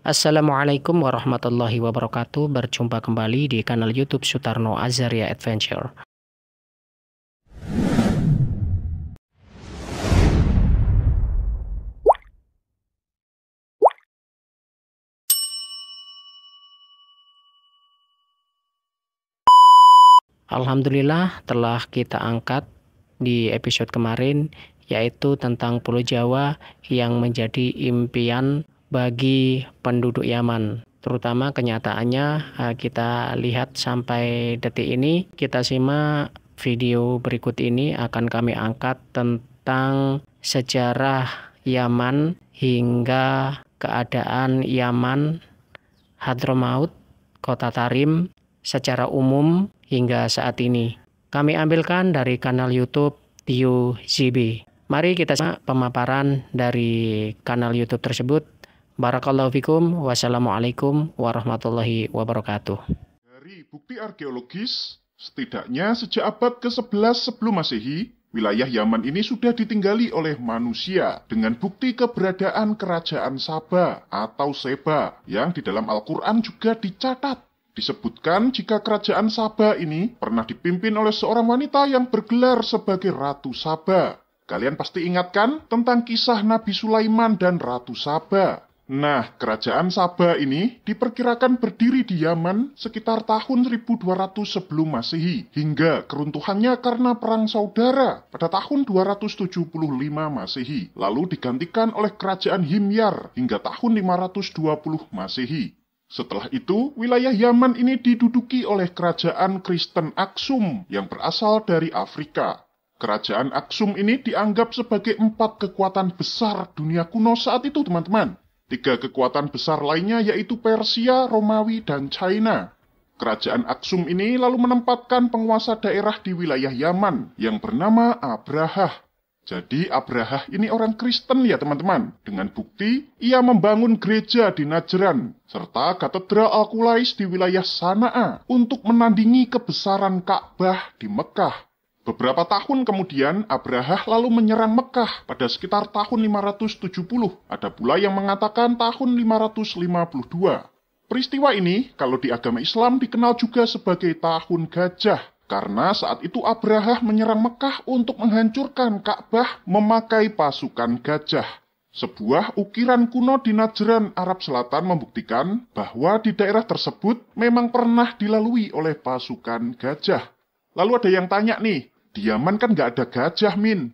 Assalamualaikum warahmatullahi wabarakatuh. Berjumpa kembali di kanal YouTube Sutarno Azaria Adventure. Alhamdulillah telah kita angkat di episode kemarin, yaitu tentang Pulau Jawa yang menjadi impian bagi penduduk Yaman. Terutama kenyataannya kita lihat sampai detik ini. Kita simak video berikut ini, akan kami angkat tentang sejarah Yaman hingga keadaan Yaman, Hadramaut, Kota Tarim secara umum hingga saat ini. Kami ambilkan dari kanal YouTube TUZB. Mari kita simak pemaparan dari kanal YouTube tersebut. Barakallahu fikum. Wassalamualaikum warahmatullahi wabarakatuh. Dari bukti arkeologis, setidaknya sejak abad ke-11 sebelum Masehi, wilayah Yaman ini sudah ditinggali oleh manusia dengan bukti keberadaan kerajaan Saba atau Seba yang di dalam Al-Quran juga dicatat. Disebutkan jika kerajaan Saba ini pernah dipimpin oleh seorang wanita yang bergelar sebagai Ratu Saba. Kalian pasti ingatkan tentang kisah Nabi Sulaiman dan Ratu Saba. Nah, kerajaan Saba ini diperkirakan berdiri di Yaman sekitar tahun 1200 sebelum Masehi, hingga keruntuhannya karena perang saudara pada tahun 275 Masehi, lalu digantikan oleh kerajaan Himyar hingga tahun 520 Masehi. Setelah itu, wilayah Yaman ini diduduki oleh kerajaan Kristen Aksum yang berasal dari Afrika. Kerajaan Aksum ini dianggap sebagai 4 kekuatan besar dunia kuno saat itu, teman-teman. 3 kekuatan besar lainnya yaitu Persia, Romawi, dan China. Kerajaan Aksum ini lalu menempatkan penguasa daerah di wilayah Yaman yang bernama Abrahah. Jadi Abrahah ini orang Kristen ya teman-teman. Dengan bukti, ia membangun gereja di Najran, serta katedral Al-Qulais di wilayah Sana'a untuk menandingi kebesaran Ka'bah di Mekah. Beberapa tahun kemudian, Abrahah lalu menyerang Mekah pada sekitar tahun 570. Ada pula yang mengatakan tahun 552. Peristiwa ini, kalau di agama Islam dikenal juga sebagai Tahun Gajah. Karena saat itu Abrahah menyerang Mekah untuk menghancurkan Ka'bah memakai pasukan gajah. Sebuah ukiran kuno di Najran, Arab Selatan membuktikan bahwa di daerah tersebut memang pernah dilalui oleh pasukan gajah. Lalu ada yang tanya nih, di Yaman kan nggak ada gajah, Min.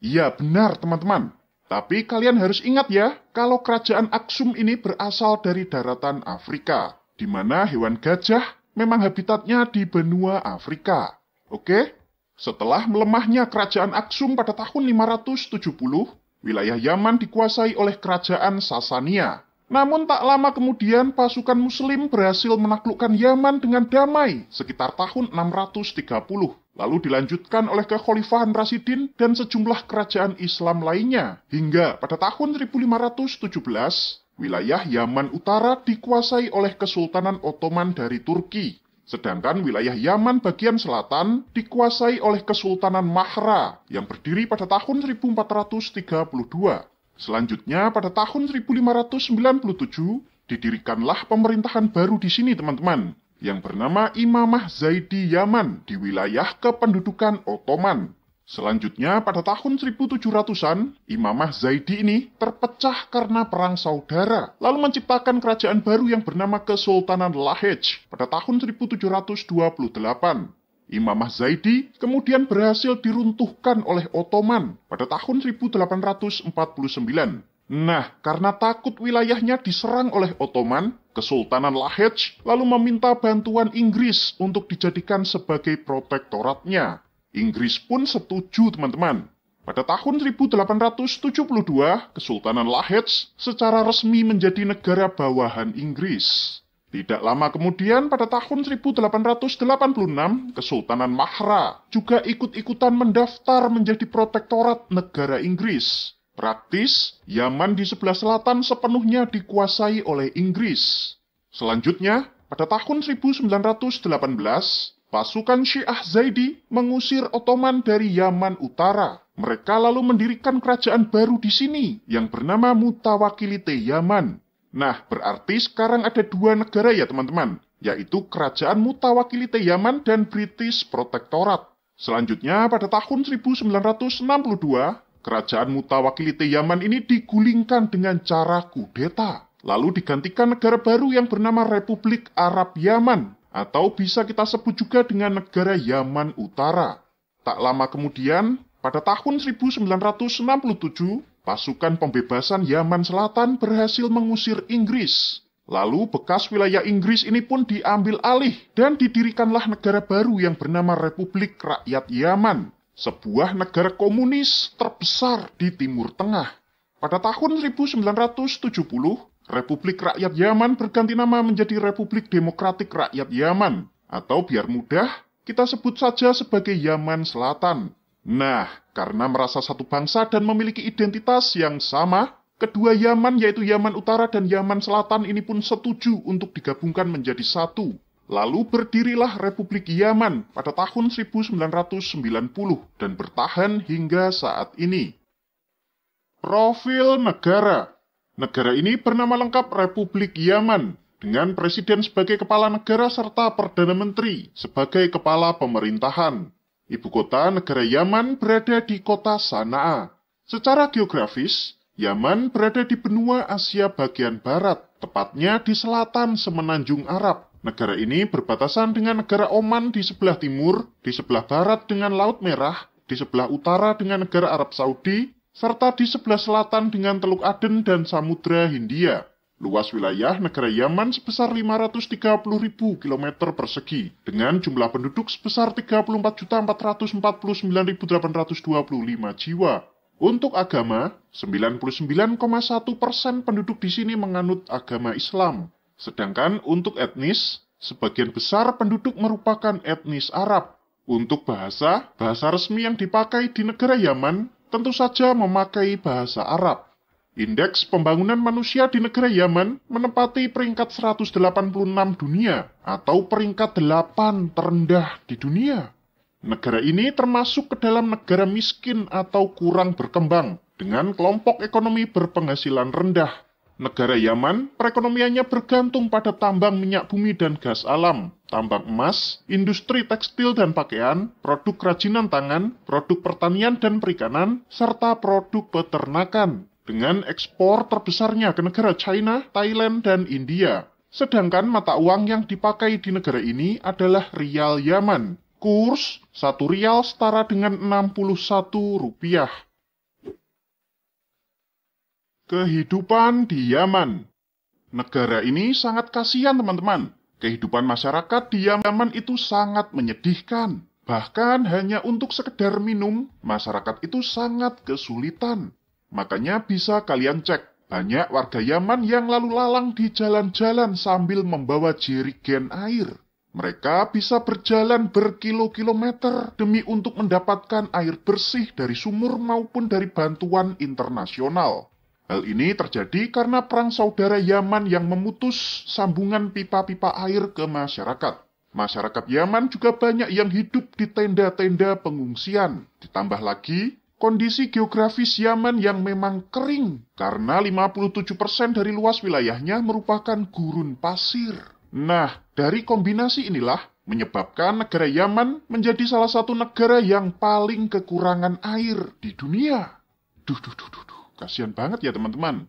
Iya benar teman-teman. Tapi kalian harus ingat ya, kalau kerajaan Aksum ini berasal dari daratan Afrika, di mana hewan gajah memang habitatnya di benua Afrika. Oke? Setelah melemahnya kerajaan Aksum pada tahun 570, wilayah Yaman dikuasai oleh kerajaan Sasania. Namun tak lama kemudian pasukan Muslim berhasil menaklukkan Yaman dengan damai sekitar tahun 630. Lalu dilanjutkan oleh kekhalifahan Rasidin dan sejumlah kerajaan Islam lainnya. Hingga pada tahun 1517, wilayah Yaman Utara dikuasai oleh Kesultanan Ottoman dari Turki. Sedangkan wilayah Yaman bagian selatan dikuasai oleh Kesultanan Mahra yang berdiri pada tahun 1432. Selanjutnya pada tahun 1597 didirikanlah pemerintahan baru di sini teman-teman, yang bernama Imamah Zaidi Yaman di wilayah kependudukan Ottoman. Selanjutnya pada tahun 1700-an, Imamah Zaidi ini terpecah karena perang saudara, lalu menciptakan kerajaan baru yang bernama Kesultanan Lahej pada tahun 1728. Imamah Zaidi kemudian berhasil diruntuhkan oleh Ottoman pada tahun 1849. Nah, karena takut wilayahnya diserang oleh Ottoman, Kesultanan Lahej lalu meminta bantuan Inggris untuk dijadikan sebagai protektoratnya. Inggris pun setuju teman-teman. Pada tahun 1872, Kesultanan Lahej secara resmi menjadi negara bawahan Inggris. Tidak lama kemudian, pada tahun 1886, Kesultanan Mahra juga ikut-ikutan mendaftar menjadi protektorat negara Inggris. Praktis, Yaman di sebelah selatan sepenuhnya dikuasai oleh Inggris. Selanjutnya, pada tahun 1918, pasukan Syiah Zaidi mengusir Ottoman dari Yaman Utara. Mereka lalu mendirikan kerajaan baru di sini yang bernama Mutawakilite Yaman. Nah, berarti sekarang ada dua negara ya teman-teman, yaitu Kerajaan Mutawakilite Yaman dan British Protectorate. Selanjutnya, pada tahun 1962, Kerajaan Mutawakilite Yaman ini digulingkan dengan cara kudeta, lalu digantikan negara baru yang bernama Republik Arab Yaman, atau bisa kita sebut juga dengan negara Yaman Utara. Tak lama kemudian, pada tahun 1967, pasukan pembebasan Yaman Selatan berhasil mengusir Inggris. Lalu bekas wilayah Inggris ini pun diambil alih dan didirikanlah negara baru yang bernama Republik Rakyat Yaman, sebuah negara komunis terbesar di Timur Tengah. Pada tahun 1970, Republik Rakyat Yaman berganti nama menjadi Republik Demokratik Rakyat Yaman, atau biar mudah, kita sebut saja sebagai Yaman Selatan. Nah, karena merasa satu bangsa dan memiliki identitas yang sama, kedua Yaman yaitu Yaman Utara dan Yaman Selatan ini pun setuju untuk digabungkan menjadi satu. Lalu berdirilah Republik Yaman pada tahun 1990 dan bertahan hingga saat ini. Profil negara. Negara ini bernama lengkap Republik Yaman, dengan presiden sebagai kepala negara serta Perdana Menteri sebagai kepala pemerintahan. Ibu kota negara Yaman berada di kota Sanaa. Secara geografis, Yaman berada di benua Asia bagian barat, tepatnya di selatan Semenanjung Arab. Negara ini berbatasan dengan negara Oman di sebelah timur, di sebelah barat dengan Laut Merah, di sebelah utara dengan negara Arab Saudi, serta di sebelah selatan dengan Teluk Aden dan Samudra Hindia. Luas wilayah negara Yaman sebesar 530.000 km persegi, dengan jumlah penduduk sebesar 34.449.825 jiwa. Untuk agama, 99,1% penduduk di sini menganut agama Islam. Sedangkan untuk etnis, sebagian besar penduduk merupakan etnis Arab. Untuk bahasa resmi yang dipakai di negara Yaman tentu saja memakai bahasa Arab. Indeks pembangunan manusia di negara Yaman menempati peringkat 186 dunia, atau peringkat 8 terendah di dunia. Negara ini termasuk ke dalam negara miskin atau kurang berkembang, dengan kelompok ekonomi berpenghasilan rendah. Negara Yaman, perekonomiannya bergantung pada tambang minyak bumi dan gas alam, tambang emas, industri tekstil dan pakaian, produk kerajinan tangan, produk pertanian dan perikanan, serta produk peternakan, dengan ekspor terbesarnya ke negara China, Thailand, dan India. Sedangkan mata uang yang dipakai di negara ini adalah rial Yaman. Kurs 1 rial setara dengan 61 rupiah. Kehidupan di Yaman. Negara ini sangat kasihan teman-teman. Kehidupan masyarakat di Yaman itu sangat menyedihkan. Bahkan hanya untuk sekedar minum, masyarakat itu sangat kesulitan. Makanya bisa kalian cek, banyak warga Yaman yang lalu lalang di jalan-jalan sambil membawa jerigen air. Mereka bisa berjalan berkilo-kilometer demi untuk mendapatkan air bersih dari sumur maupun dari bantuan internasional. Hal ini terjadi karena perang saudara Yaman yang memutus sambungan pipa-pipa air ke masyarakat. Masyarakat Yaman juga banyak yang hidup di tenda-tenda pengungsian. Ditambah lagi, kondisi geografis Yaman yang memang kering, karena 57% dari luas wilayahnya merupakan gurun pasir. Nah, dari kombinasi inilah menyebabkan negara Yaman menjadi salah satu negara yang paling kekurangan air di dunia. Kasihan banget ya teman-teman.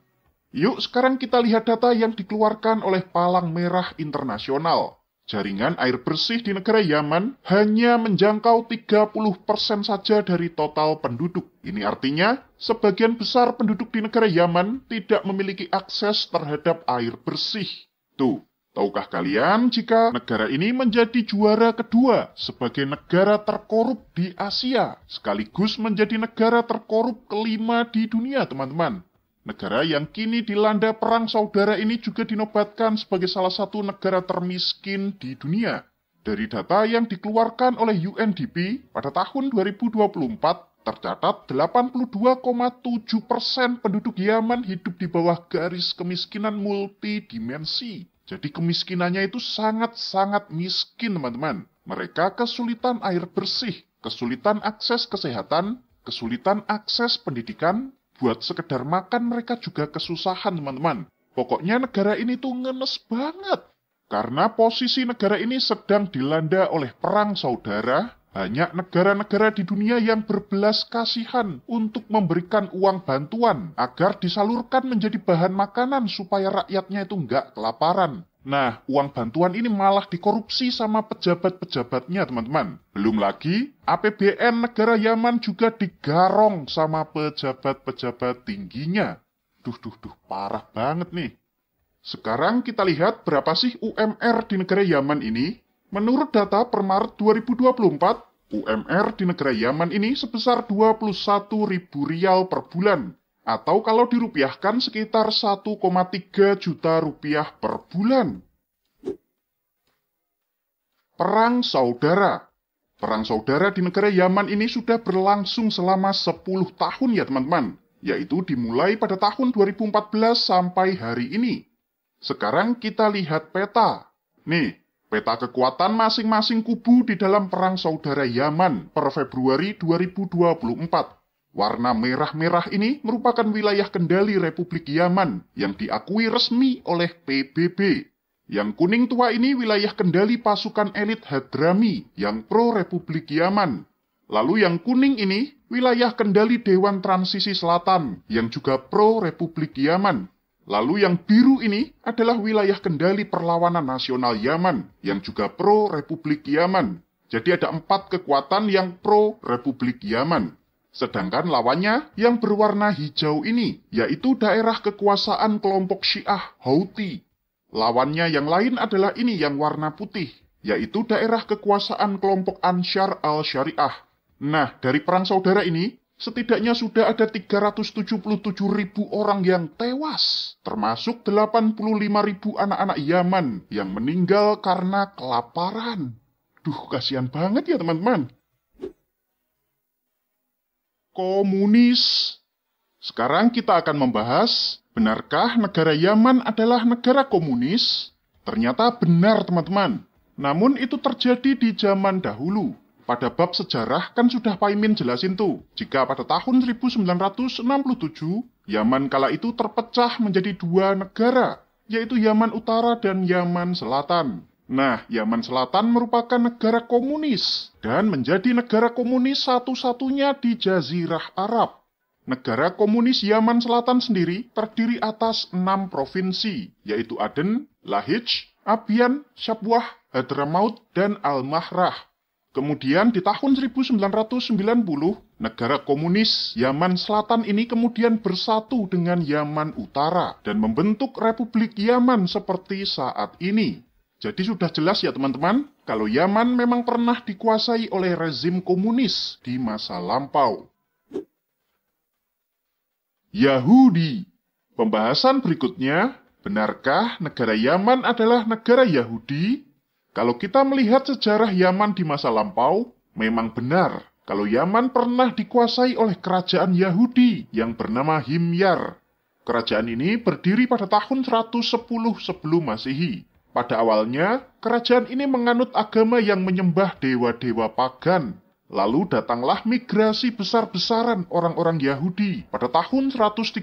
Yuk sekarang kita lihat data yang dikeluarkan oleh Palang Merah Internasional. Jaringan air bersih di negara Yaman hanya menjangkau 30% saja dari total penduduk. Ini artinya, sebagian besar penduduk di negara Yaman tidak memiliki akses terhadap air bersih. Tuh, tahukah kalian jika negara ini menjadi juara kedua sebagai negara terkorup di Asia, sekaligus menjadi negara terkorup kelima di dunia, teman-teman. Negara yang kini dilanda perang saudara ini juga dinobatkan sebagai salah satu negara termiskin di dunia. Dari data yang dikeluarkan oleh UNDP pada tahun 2024, tercatat 82,7% penduduk Yaman hidup di bawah garis kemiskinan multidimensi. Jadi kemiskinannya itu sangat-sangat miskin, teman-teman. Mereka kesulitan air bersih, kesulitan akses kesehatan, kesulitan akses pendidikan, buat sekedar makan mereka juga kesusahan, teman-teman. Pokoknya negara ini tuh ngenes banget. Karena posisi negara ini sedang dilanda oleh perang saudara, banyak negara-negara di dunia yang berbelas kasihan untuk memberikan uang bantuan agar disalurkan menjadi bahan makanan supaya rakyatnya itu nggak kelaparan. Nah, uang bantuan ini malah dikorupsi sama pejabat-pejabatnya, teman-teman. Belum lagi, APBN negara Yaman juga digarong sama pejabat-pejabat tingginya. Duh, parah banget nih. Sekarang kita lihat berapa sih UMR di negara Yaman ini. Menurut data per Maret 2024, UMR di negara Yaman ini sebesar 21.000 rial per bulan. Atau kalau dirupiahkan sekitar 1,3 juta rupiah per bulan. Perang saudara. Perang saudara di negara Yaman ini sudah berlangsung selama 10 tahun ya teman-teman. Yaitu dimulai pada tahun 2014 sampai hari ini. Sekarang kita lihat peta. Nih, peta kekuatan masing-masing kubu di dalam perang saudara Yaman per Februari 2024. Warna merah-merah ini merupakan wilayah kendali Republik Yaman yang diakui resmi oleh PBB. Yang kuning tua ini wilayah kendali pasukan elit Hadrami yang pro-Republik Yaman. Lalu yang kuning ini wilayah kendali Dewan Transisi Selatan yang juga pro-Republik Yaman. Lalu yang biru ini adalah wilayah kendali Perlawanan Nasional Yaman yang juga pro-Republik Yaman. Jadi ada 4 kekuatan yang pro-Republik Yaman. Sedangkan lawannya yang berwarna hijau ini, yaitu daerah kekuasaan kelompok Syiah Houthi. Lawannya yang lain adalah ini yang warna putih, yaitu daerah kekuasaan kelompok Ansyar al-Syariah. Nah, dari perang saudara ini, setidaknya sudah ada 377.000 orang yang tewas, termasuk 85.000 anak-anak Yaman yang meninggal karena kelaparan. Duh, kasihan banget ya teman-teman. Komunis. Sekarang kita akan membahas, benarkah negara Yaman adalah negara komunis? Ternyata benar teman-teman. Namun itu terjadi di zaman dahulu. Pada bab sejarah kan sudah Pak Imin jelasin tuh, jika pada tahun 1967, Yaman kala itu terpecah menjadi 2 negara, yaitu Yaman Utara dan Yaman Selatan. Nah, Yaman Selatan merupakan negara komunis dan menjadi negara komunis satu-satunya di Jazirah Arab. Negara komunis Yaman Selatan sendiri terdiri atas 6 provinsi, yaitu Aden, Lahij, Abian, Syabwah, Hadramaut, dan Al-Mahrah. Kemudian di tahun 1990, negara komunis Yaman Selatan ini kemudian bersatu dengan Yaman Utara dan membentuk Republik Yaman seperti saat ini. Jadi sudah jelas ya teman-teman, kalau Yaman memang pernah dikuasai oleh rezim komunis di masa lampau. Yahudi. Pembahasan berikutnya, benarkah negara Yaman adalah negara Yahudi? Kalau kita melihat sejarah Yaman di masa lampau, memang benar kalau Yaman pernah dikuasai oleh kerajaan Yahudi yang bernama Himyar. Kerajaan ini berdiri pada tahun 110 sebelum Masehi. Pada awalnya, kerajaan ini menganut agama yang menyembah dewa-dewa pagan. Lalu datanglah migrasi besar-besaran orang-orang Yahudi pada tahun 132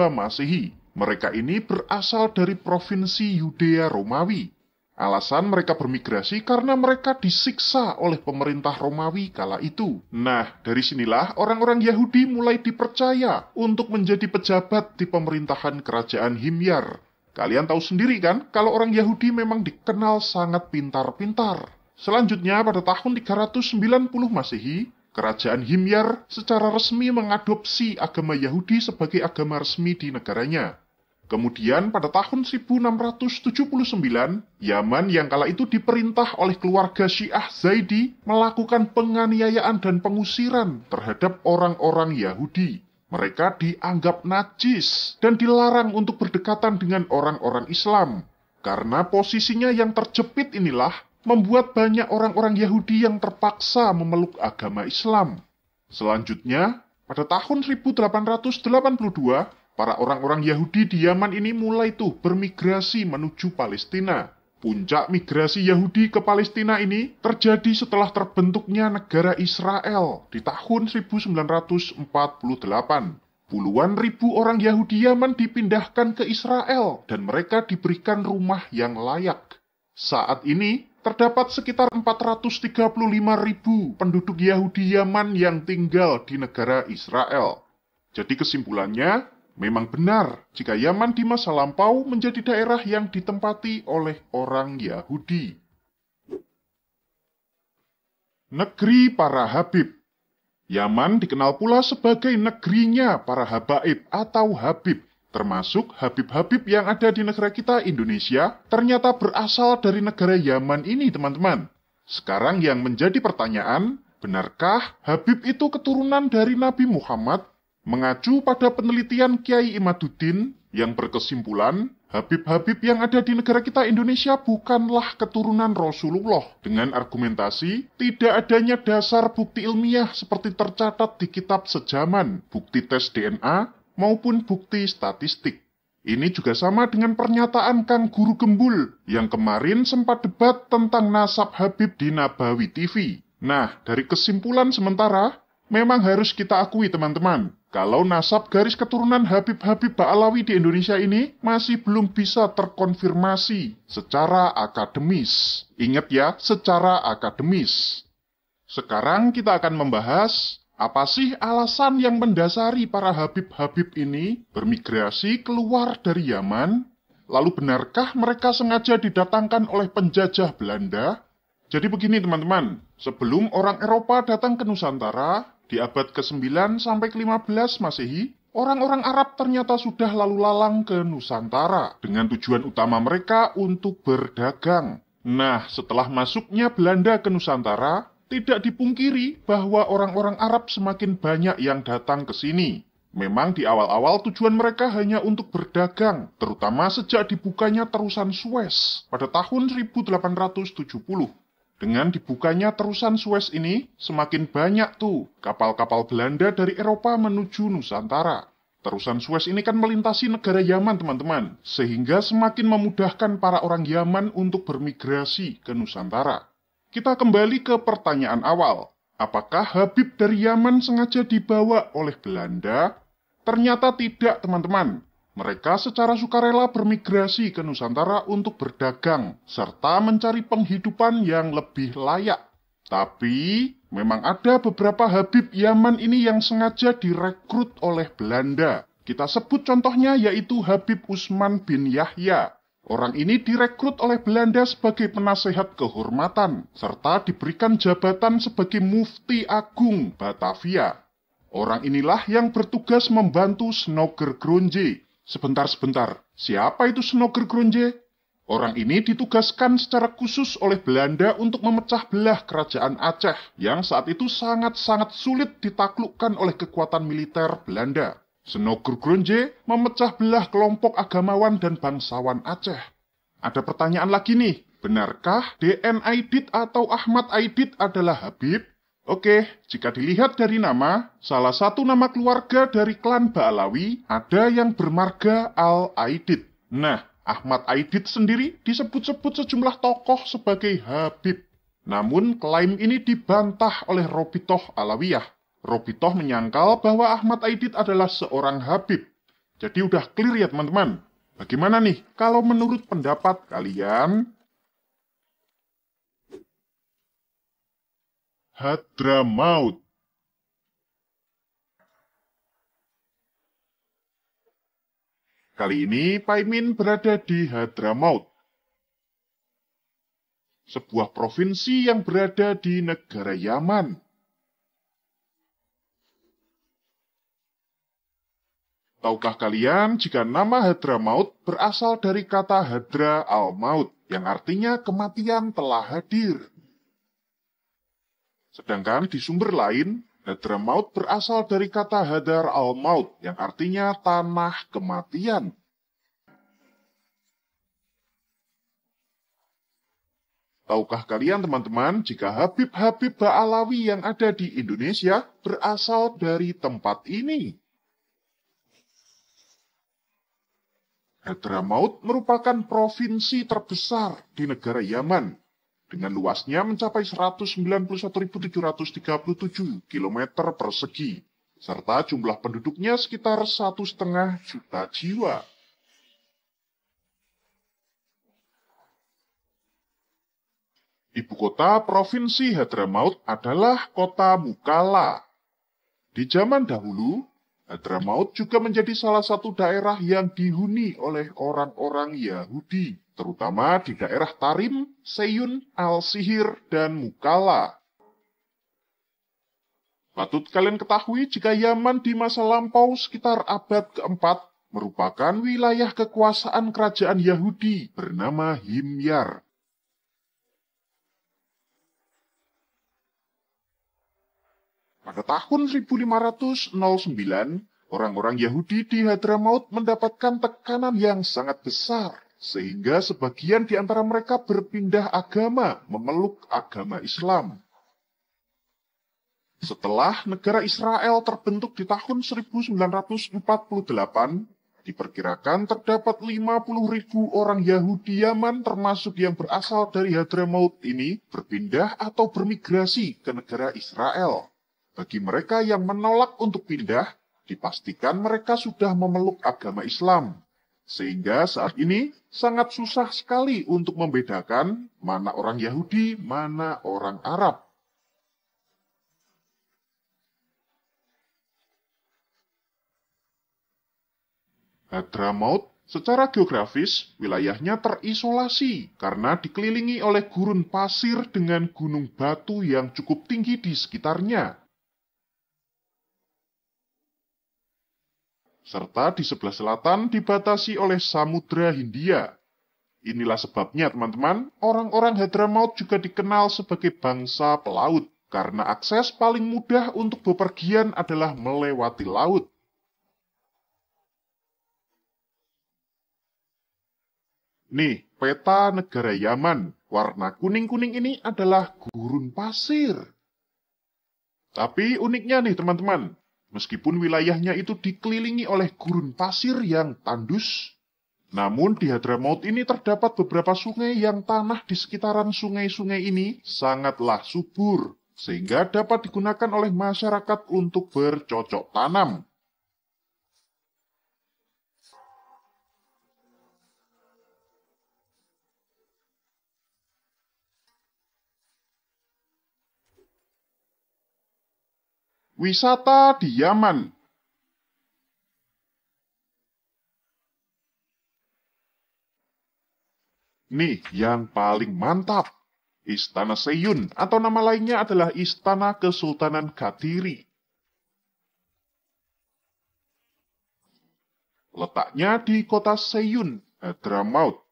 Masehi. Mereka ini berasal dari provinsi Yudea Romawi. Alasan mereka bermigrasi karena mereka disiksa oleh pemerintah Romawi kala itu. Nah, dari sinilah orang-orang Yahudi mulai dipercaya untuk menjadi pejabat di pemerintahan kerajaan Himyar. Kalian tahu sendiri kan, kalau orang Yahudi memang dikenal sangat pintar-pintar. Selanjutnya, pada tahun 390 Masehi, kerajaan Himyar secara resmi mengadopsi agama Yahudi sebagai agama resmi di negaranya. Kemudian, pada tahun 1679, Yaman yang kala itu diperintah oleh keluarga Syiah Zaidi melakukan penganiayaan dan pengusiran terhadap orang-orang Yahudi. Mereka dianggap najis dan dilarang untuk berdekatan dengan orang-orang Islam. Karena posisinya yang terjepit inilah membuat banyak orang-orang Yahudi yang terpaksa memeluk agama Islam. Selanjutnya, pada tahun 1882, para orang-orang Yahudi di Yaman ini mulai bermigrasi menuju Palestina. Puncak migrasi Yahudi ke Palestina ini terjadi setelah terbentuknya negara Israel di tahun 1948. Puluhan ribu orang Yahudi Yaman dipindahkan ke Israel dan mereka diberikan rumah yang layak. Saat ini, terdapat sekitar 435.000 penduduk Yahudi Yaman yang tinggal di negara Israel. Jadi kesimpulannya, memang benar jika Yaman di masa lampau menjadi daerah yang ditempati oleh orang Yahudi. Negeri para Habib. Yaman dikenal pula sebagai negerinya para habaib atau habib, termasuk habib-habib yang ada di negara kita Indonesia, ternyata berasal dari negara Yaman ini, teman-teman. Sekarang yang menjadi pertanyaan, benarkah habib itu keturunan dari Nabi Muhammad? Mengacu pada penelitian Kiai Imaduddin yang berkesimpulan, habib-habib yang ada di negara kita Indonesia bukanlah keturunan Rasulullah, dengan argumentasi tidak adanya dasar bukti ilmiah seperti tercatat di kitab sejaman, bukti tes DNA, maupun bukti statistik. Ini juga sama dengan pernyataan Kang Guru Gembul yang kemarin sempat debat tentang nasab Habib di Nabawi TV. Nah, dari kesimpulan sementara, memang harus kita akui teman-teman, kalau nasab garis keturunan Habib-Habib Ba'alawi di Indonesia ini masih belum bisa terkonfirmasi secara akademis. Ingat ya, secara akademis. Sekarang kita akan membahas, apa sih alasan yang mendasari para Habib-Habib ini bermigrasi keluar dari Yaman? Lalu benarkah mereka sengaja didatangkan oleh penjajah Belanda? Jadi begini teman-teman, sebelum orang Eropa datang ke Nusantara, di abad ke-9 sampai ke-15 Masehi, orang-orang Arab ternyata sudah lalu lalang ke Nusantara dengan tujuan utama mereka untuk berdagang. Nah, setelah masuknya Belanda ke Nusantara, tidak dipungkiri bahwa orang-orang Arab semakin banyak yang datang ke sini. Memang di awal-awal tujuan mereka hanya untuk berdagang, terutama sejak dibukanya terusan Suez pada tahun 1870. Dengan dibukanya terusan Suez ini, semakin banyak tuh kapal-kapal Belanda dari Eropa menuju Nusantara. Terusan Suez ini kan melintasi negara Yaman, teman-teman, sehingga semakin memudahkan para orang Yaman untuk bermigrasi ke Nusantara. Kita kembali ke pertanyaan awal. Apakah Habib dari Yaman sengaja dibawa oleh Belanda? Ternyata tidak, teman-teman. Mereka secara sukarela bermigrasi ke Nusantara untuk berdagang, serta mencari penghidupan yang lebih layak. Tapi, memang ada beberapa Habib Yaman ini yang sengaja direkrut oleh Belanda. Kita sebut contohnya yaitu Habib Usman bin Yahya. Orang ini direkrut oleh Belanda sebagai penasehat kehormatan, serta diberikan jabatan sebagai Mufti Agung Batavia. Orang inilah yang bertugas membantu Snogger Gronje. Sebentar, siapa itu Snogger Gronje? Orang ini ditugaskan secara khusus oleh Belanda untuk memecah belah kerajaan Aceh, yang saat itu sangat-sangat sulit ditaklukkan oleh kekuatan militer Belanda. Snogger Gronje memecah belah kelompok agamawan dan bangsawan Aceh. Ada pertanyaan lagi nih, benarkah DN Aidit atau Ahmad Aidit adalah Habib? Oke, jika dilihat dari nama, salah satu nama keluarga dari klan Ba'alawi ada yang bermarga Al-Aidit. Nah, Ahmad Aidit sendiri disebut-sebut sejumlah tokoh sebagai Habib. Namun, klaim ini dibantah oleh Robitoh Alawiyah. Robitoh menyangkal bahwa Ahmad Aidit adalah seorang Habib. Jadi udah clear ya teman-teman. Bagaimana nih kalau menurut pendapat kalian? Hadramaut. Kali ini Paimin berada di Hadramaut, sebuah provinsi yang berada di negara Yaman. Tahukah kalian jika nama Hadramaut berasal dari kata Hadra al-Maut, yang artinya kematian telah hadir. Sedangkan di sumber lain, Hadramaut berasal dari kata Hadar al-Maut, yang artinya tanah kematian. Tahukah kalian teman-teman, jika Habib-Habib Ba'alawi yang ada di Indonesia berasal dari tempat ini? Hadramaut merupakan provinsi terbesar di negara Yaman, dengan luasnya mencapai 191.737 km persegi. serta jumlah penduduknya sekitar 1,5 juta jiwa. Ibu kota Provinsi Hadramaut adalah kota Mukalla. Di zaman dahulu, Hadramaut juga menjadi salah satu daerah yang dihuni oleh orang-orang Yahudi, terutama di daerah Tarim, Seyun, Al-Sihir, dan Mukalla. Patut kalian ketahui jika Yaman di masa lampau sekitar abad keempat merupakan wilayah kekuasaan kerajaan Yahudi bernama Himyar. Pada tahun 1509, orang-orang Yahudi di Hadramaut mendapatkan tekanan yang sangat besar, sehingga sebagian di antara mereka berpindah agama, memeluk agama Islam. Setelah negara Israel terbentuk di tahun 1948, diperkirakan terdapat 50.000 orang Yahudi Yaman termasuk yang berasal dari Hadramaut ini berpindah atau bermigrasi ke negara Israel. Bagi mereka yang menolak untuk pindah, dipastikan mereka sudah memeluk agama Islam. Sehingga saat ini sangat susah sekali untuk membedakan mana orang Yahudi, mana orang Arab. Hadramaut secara geografis wilayahnya terisolasi karena dikelilingi oleh gurun pasir dengan gunung batu yang cukup tinggi di sekitarnya. Serta di sebelah selatan dibatasi oleh Samudra Hindia. Inilah sebabnya teman-teman, orang-orang Hadramaut juga dikenal sebagai bangsa pelaut, karena akses paling mudah untuk bepergian adalah melewati laut. Nih, peta negara Yaman, warna kuning-kuning ini adalah gurun pasir. Tapi uniknya nih teman-teman, meskipun wilayahnya itu dikelilingi oleh gurun pasir yang tandus, namun di Hadramaut ini terdapat beberapa sungai yang tanah di sekitaran sungai-sungai ini sangatlah subur, sehingga dapat digunakan oleh masyarakat untuk bercocok tanam. Wisata di Yaman. Nih, yang paling mantap. Istana Seyun, atau nama lainnya adalah Istana Kesultanan Qadiri. Letaknya di kota Seyun, Hadramaut.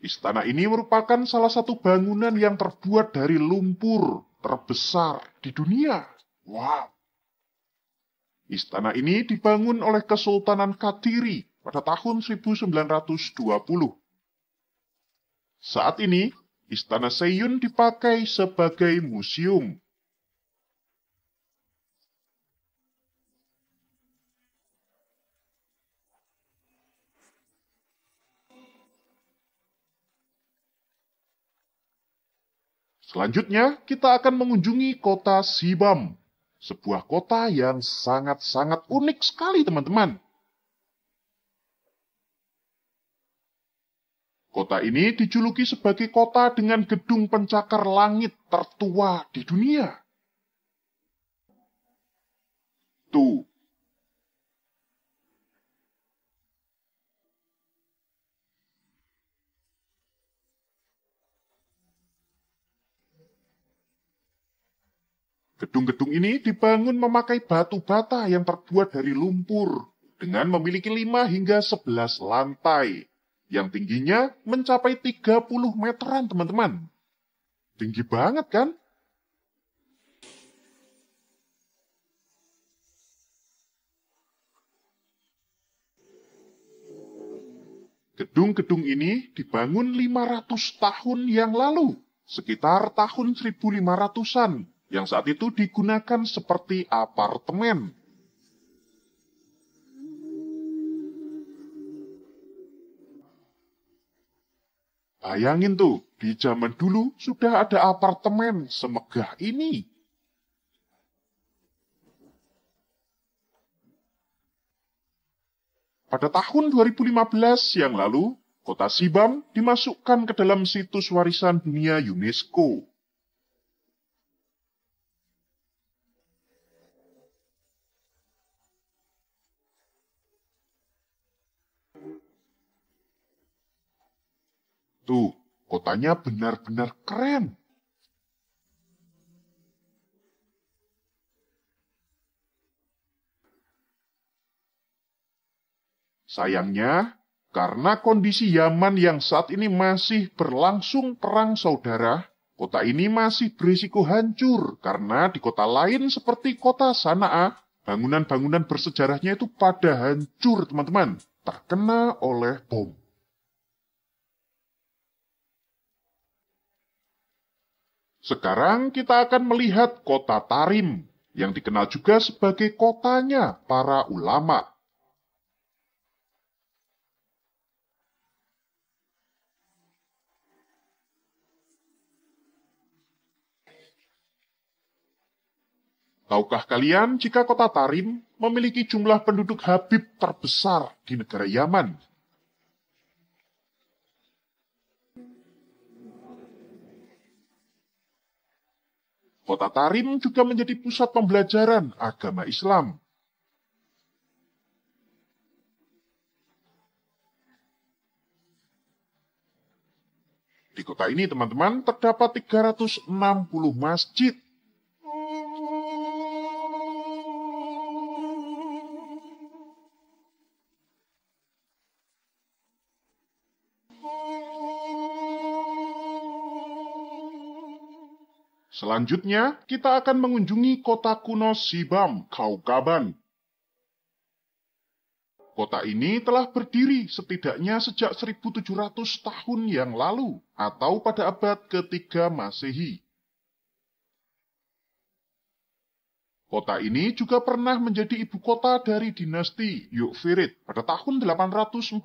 Istana ini merupakan salah satu bangunan yang terbuat dari lumpur terbesar di dunia. Wow. Istana ini dibangun oleh Kesultanan Qadiri pada tahun 1920. Saat ini, Istana Seyun dipakai sebagai museum. Selanjutnya, kita akan mengunjungi kota Sibam, sebuah kota yang sangat-sangat unik sekali, teman-teman. Kota ini dijuluki sebagai kota dengan gedung pencakar langit tertua di dunia. Tuh. Gedung-gedung ini dibangun memakai batu bata yang terbuat dari lumpur, dengan memiliki 5 hingga 11 lantai, yang tingginya mencapai 30 meteran, teman-teman. Tinggi banget, kan? Gedung-gedung ini dibangun 500 tahun yang lalu, sekitar tahun 1500-an, yang saat itu digunakan seperti apartemen. Bayangin tuh, di zaman dulu sudah ada apartemen semegah ini. Pada tahun 2015 yang lalu, kota Sibam dimasukkan ke dalam situs warisan dunia UNESCO. Tuh, kotanya benar-benar keren. Sayangnya, karena kondisi Yaman yang saat ini masih berlangsung perang saudara, kota ini masih berisiko hancur karena di kota lain seperti kota Sanaa, bangunan-bangunan bersejarahnya itu pada hancur, teman-teman, terkena oleh bom. Sekarang kita akan melihat kota Tarim, yang dikenal juga sebagai kotanya para ulama. Tahukah kalian jika kota Tarim memiliki jumlah penduduk Habib terbesar di negara Yaman? Kota Tarim juga menjadi pusat pembelajaran agama Islam. Di kota ini, teman-teman, terdapat 360 masjid. Selanjutnya, kita akan mengunjungi kota kuno Sibam, Kaukaban. Kota ini telah berdiri setidaknya sejak 1700 tahun yang lalu, atau pada abad ke-3 Masehi. Kota ini juga pernah menjadi ibu kota dari dinasti Yukfirid pada tahun 847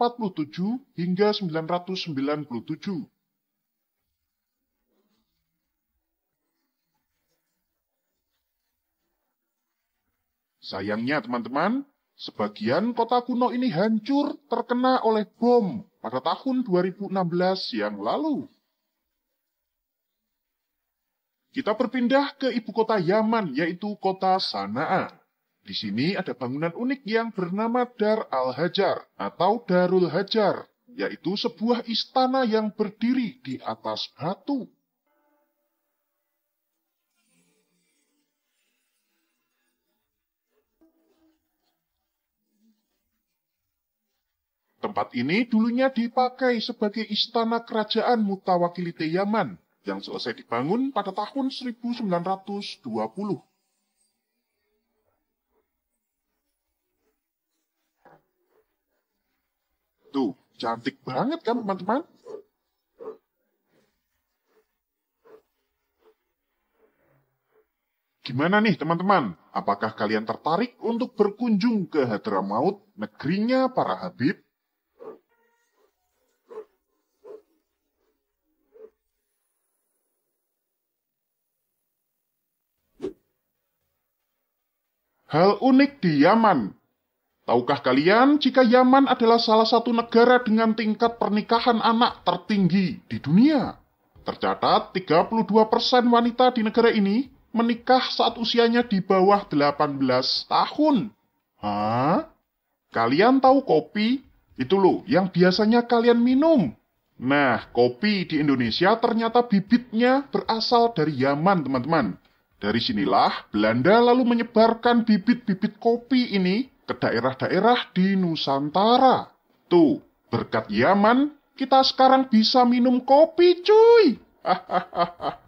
hingga 997. Sayangnya, teman-teman, sebagian kota kuno ini hancur terkena oleh bom pada tahun 2016 yang lalu. Kita berpindah ke ibu kota Yaman, yaitu kota Sanaa. Di sini ada bangunan unik yang bernama Dar al-Hajar atau Darul Hajar, yaitu sebuah istana yang berdiri di atas batu. Tempat ini dulunya dipakai sebagai istana kerajaan Mutawakilite Yaman yang selesai dibangun pada tahun 1920. Tuh, cantik banget kan, teman-teman? Gimana nih, teman-teman? Apakah kalian tertarik untuk berkunjung ke Hadramaut, negerinya para Habib? Hal unik di Yaman. Tahukah kalian jika Yaman adalah salah satu negara dengan tingkat pernikahan anak tertinggi di dunia? Tercatat 32% wanita di negara ini menikah saat usianya di bawah 18 tahun. Hah? Kalian tahu kopi? Itu loh yang biasanya kalian minum. Nah, kopi di Indonesia ternyata bibitnya berasal dari Yaman, teman-teman. Dari sinilah Belanda lalu menyebarkan bibit-bibit kopi ini ke daerah-daerah di Nusantara. Tuh, berkat Yaman, kita sekarang bisa minum kopi, cuy. Hahaha.